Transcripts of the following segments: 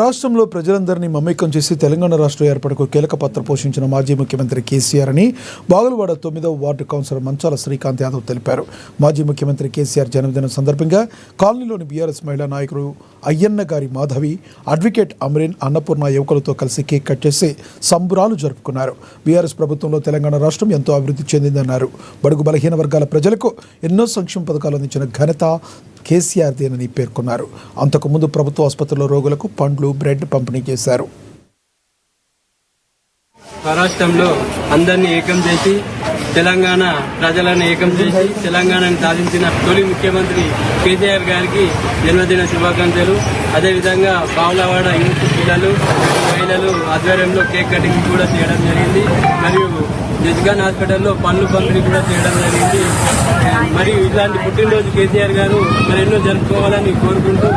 రాష్ట్రంలో ప్రజలందరినీ మమేకం చేసి తెలంగాణ రాష్ట్ర ఏర్పాటుకు కీలక పాత్ర పోషించిన మాజీ ముఖ్యమంత్రి కేసీఆర్ అని బాగులవాడ 9వ వార్డు కౌన్సిలర్ మంచాల శ్రీకాంత్ యాదవ్ తెలిపారు. మాజీ ముఖ్యమంత్రి కేసీఆర్ జన్మదినం సందర్భంగా కాలనీలోని బీఆర్ఎస్ మహిళా నాయకులు అయ్యన్న గారి మాధవి, అడ్వకేట్ అమరీన్, అన్నపూర్ణ యువకులతో కలిసి కేక్ కట్ చేసి సంబురాలు జరుపుకున్నారు. బీఆర్ఎస్ ప్రభుత్వంలో తెలంగాణ రాష్ట్రం ఎంతో అభివృద్ధి చెందిందన్నారు. బడుగు బలహీన వర్గాల ప్రజలకు ఎన్నో సంక్షేమ పథకాలు అందించిన ఘనత కేసీఆర్దేనని పేర్కొన్నారు. అంతకుముందు ప్రభుత్వ ఆసుపత్రుల్లో రోగులకు పండ్లు, బ్రెడ్ పంపిణీ చేశారు. రాష్ట్రంలో అందరినీ ఏకం చేసి తెలంగాణ ప్రజలను ఏకం చేసి తెలంగాణను సాధించిన తొలి ముఖ్యమంత్రి కేసీఆర్ గారికి జన్మదిన శుభాకాంక్షలు. అదేవిధంగా బావులవాడ యూత్ పిల్లలు, మహిళలు ఆధ్వర్యంలో కేక్ కటింగ్ కూడా చేయడం జరిగింది. మరియు జజ్గాన్ హాస్పిటల్లో పనులు పంపిణీ కూడా చేయడం జరిగింది. మరియు ఇలాంటి పుట్టినరోజు కేసీఆర్ గారు మరెన్నో జరుపుకోవాలని కోరుకుంటూ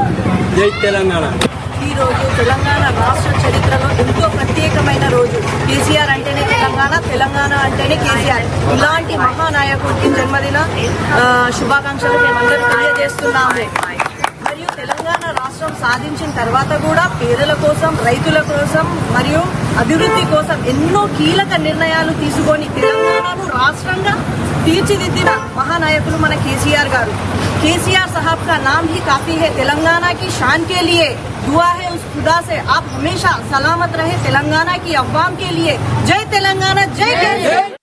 జై తెలంగాణ. ఈ రోజు తెలంగాణ రాష్ట్ర చరిత్రలో ఎంతో ప్రత్యేకమైన రోజు. కేసీఆర్ అంటేనే తెలంగాణ, తెలంగాణ అంటేనే కేసీఆర్. ఇలాంటి మహానాయకుడికి జన్మదిన శుభాకాంక్షలు మేమందరూ తెలియజేస్తున్నాము. మరియు తెలంగాణ రాష్ట్రం సాధించిన తర్వాత కూడా పేదల కోసం, రైతుల కోసం మరియు అభివృద్ధి కోసం ఎన్నో కీలక నిర్ణయాలు తీసుకొని తెలంగాణను రాష్ట్రంగా తీర్చిదిద్దిన మహానాయకులు మన కేసీఆర్ గారు. केसीआर साहब का नाम ही काफी है. तेलंगाना की शान के लिए दुआ है उस खुदा से आप हमेशा सलामत रहे. तेलंगाना की अवाम के लिए जय तेलंगाना, जय केसीआर.